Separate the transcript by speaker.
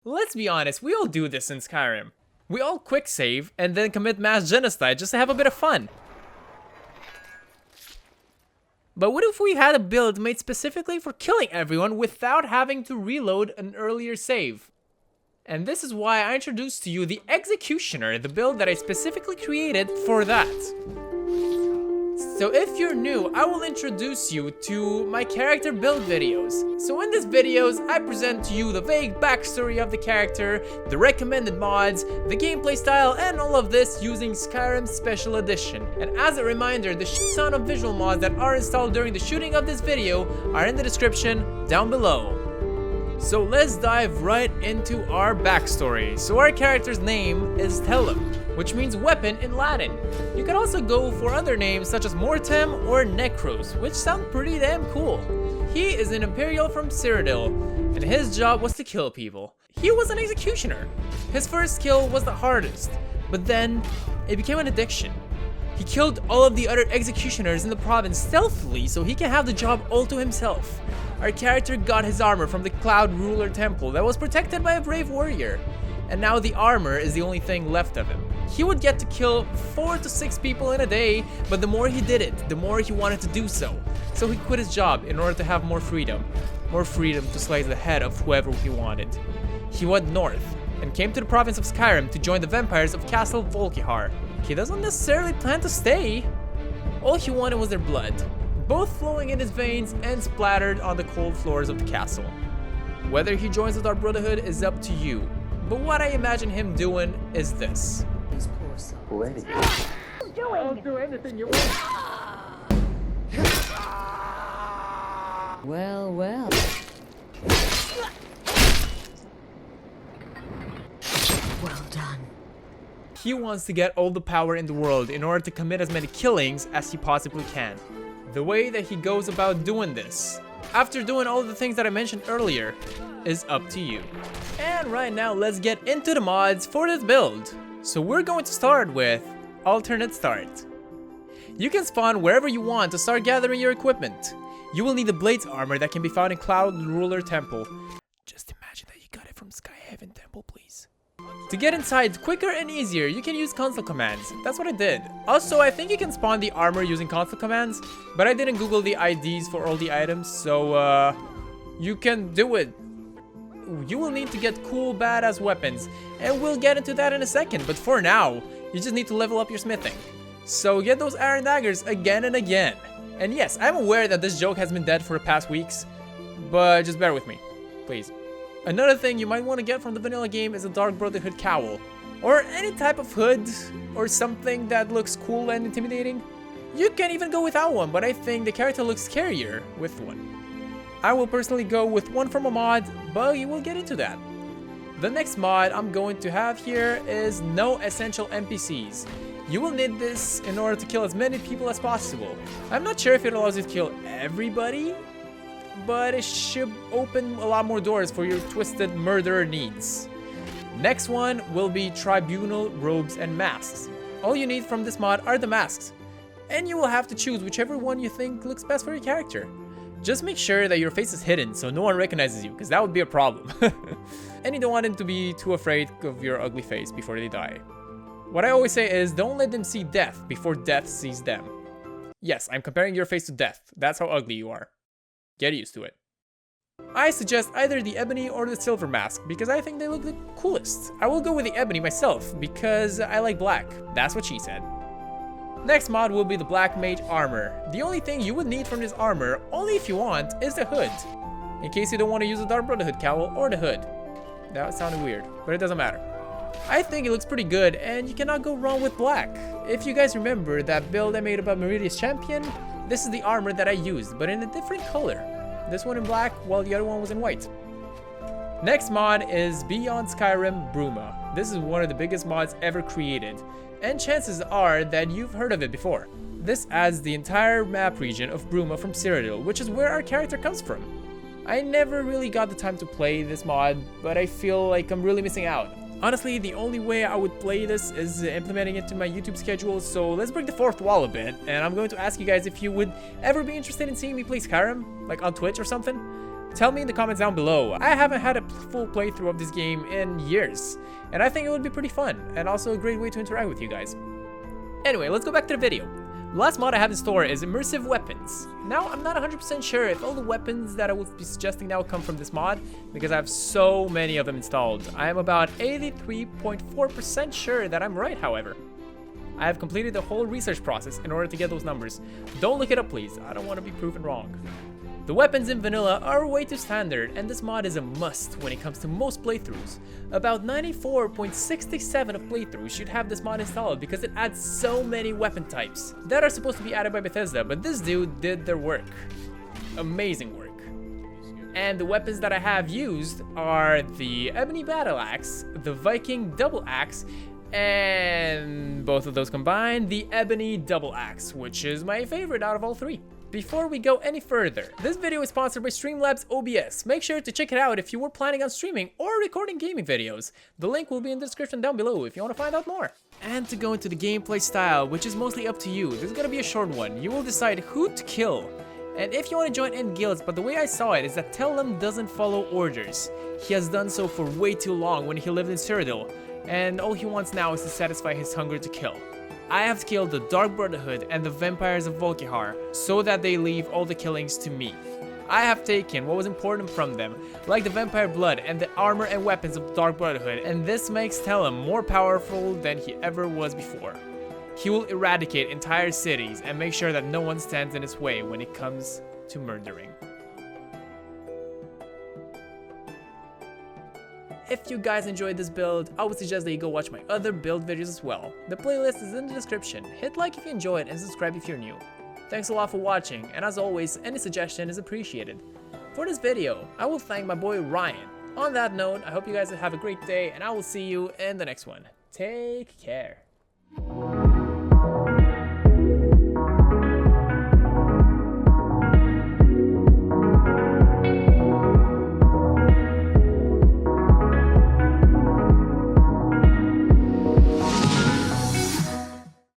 Speaker 1: Let's be honest, we all do this in Skyrim. We all quick save and then commit mass genocide just to have a bit of fun. But what if we had a build made specifically for killing everyone without having to reload an earlier save? And this is why I introduced to you the Executioner, the build that I specifically created for that. So if you're new, I will introduce you to my character build videos. So in these videos, I present to you the vague backstory of the character, the recommended mods, the gameplay style, and all of this using Skyrim's Special Edition. And as a reminder, the ton of visual mods that are installed during the shooting of this video are in the description down below. So let's dive right into our backstory. So our character's name is Tellum, which means weapon in Latin. You could also go for other names such as Mortem or Necros, which sound pretty damn cool. He is an Imperial from Cyrodiil, and his job was to kill people. He was an executioner. His first kill was the hardest, but then it became an addiction. He killed all of the other executioners in the province stealthily so he can have the job all to himself. Our character got his armor from the Cloud Ruler Temple that was protected by a brave warrior, and now the armor is the only thing left of him. He would get to kill 4 to 6 people in a day, but the more he did it, the more he wanted to do so. So he quit his job in order to have more freedom to slice the head of whoever he wanted. He went north and came to the province of Skyrim to join the vampires of Castle Volkihar. He doesn't necessarily plan to stay. All he wanted was their blood, both flowing in his veins and splattered on the cold floors of the castle. Whether he joins the Dark Brotherhood is up to you, but what I imagine him doing is this.
Speaker 2: I'll do anything you want.
Speaker 3: Well, well. Well done.
Speaker 1: He wants to get all the power in the world in order to commit as many killings as he possibly can. The way that he goes about doing this, after doing all the things that I mentioned earlier, is up to you. And right now, let's get into the mods for this build. So we're going to start with Alternate Start. You can spawn wherever you want to start gathering your equipment. You will need the Blades armor that can be found in Cloud Ruler Temple. Just imagine that you got it from Sky Heaven Temple, please. To get inside quicker and easier, you can use console commands. That's what I did. Also, I think you can spawn the armor using console commands, but I didn't Google the IDs for all the items, so you can do it. You will need to get cool, badass weapons, and we'll get into that in a second, but for now, you just need to level up your smithing. So get those iron daggers again and again. And yes, I'm aware that this joke has been dead for the past weeks, but just bear with me, please. Another thing you might want to get from the vanilla game is a Dark Brotherhood cowl, or any type of hood, or something that looks cool and intimidating. You can even go without one, but I think the character looks scarier with one. I will personally go with one from a mod, but we will get into that. The next mod I'm going to have here is No Essential NPCs. You will need this in order to kill as many people as possible. I'm not sure if it allows you to kill everybody, but it should open a lot more doors for your twisted murderer needs. Next one will be Tribunal Robes and Masks. All you need from this mod are the masks, and you will have to choose whichever one you think looks best for your character. Just make sure that your face is hidden so no one recognizes you, because that would be a problem. And you don't want them to be too afraid of your ugly face before they die. What I always say is, don't let them see death before death sees them. Yes, I'm comparing your face to death. That's how ugly you are. Get used to it. I suggest either the ebony or the silver mask because I think they look the coolest. I will go with the ebony myself because I like black. That's what she said. Next mod will be the Black Mage armor. The only thing you would need from this armor, only if you want, is the hood. In case you don't want to use the Dark Brotherhood cowl or the hood. That sounded weird, but it doesn't matter. I think it looks pretty good and you cannot go wrong with black. If you guys remember that build I made about Meridia's Champion, this is the armor that I used, but in a different color. This one in black, while the other one was in white. Next mod is Beyond Skyrim Bruma. This is one of the biggest mods ever created, and chances are that you've heard of it before. This adds the entire map region of Bruma from Cyrodiil, which is where our character comes from. I never really got the time to play this mod, but I feel like I'm really missing out. Honestly, the only way I would play this is implementing it to my YouTube schedule, so let's break the fourth wall a bit, and I'm going to ask you guys if you would ever be interested in seeing me play Skyrim, like on Twitch or something. Tell me in the comments down below. I haven't had a full playthrough of this game in years, and I think it would be pretty fun, and also a great way to interact with you guys. Anyway, let's go back to the video. The last mod I have in store is Immersive Weapons. Now, I'm not 100% sure if all the weapons that I would be suggesting now come from this mod, because I have so many of them installed. I am about 83.4% sure that I'm right, however. I have completed the whole research process in order to get those numbers. Don't look it up, please. I don't want to be proven wrong. The weapons in vanilla are way too standard, and this mod is a must when it comes to most playthroughs. About 94.67% of playthroughs should have this mod installed because it adds so many weapon types that are supposed to be added by Bethesda, but this dude did their work. Amazing work. And the weapons that I have used are the Ebony Battle Axe, the Viking Double Axe, and both of those combined, the Ebony Double Axe, which is my favorite out of all three. Before we go any further, this video is sponsored by Streamlabs OBS. Make sure to check it out if you were planning on streaming or recording gaming videos. The link will be in the description down below if you want to find out more. And to go into the gameplay style, which is mostly up to you, this is gonna be a short one. You will decide who to kill. And if you want to join in guilds, but the way I saw it is that Telem doesn't follow orders. He has done so for way too long when he lived in Cyrodiil, and all he wants now is to satisfy his hunger to kill. I have to kill the Dark Brotherhood and the Vampires of Volkihar so that they leave all the killings to me. I have taken what was important from them, like the Vampire Blood and the armor and weapons of the Dark Brotherhood, and this makes Telem more powerful than he ever was before. He will eradicate entire cities and make sure that no one stands in his way when it comes to murdering. If you guys enjoyed this build, I would suggest that you go watch my other build videos as well. The playlist is in the description. Hit like if you enjoyed and subscribe if you're new. Thanks a lot for watching, and as always, any suggestion is appreciated. For this video, I will thank my boy Ryan. On that note, I hope you guys have a great day, and I will see you in the next one. Take care.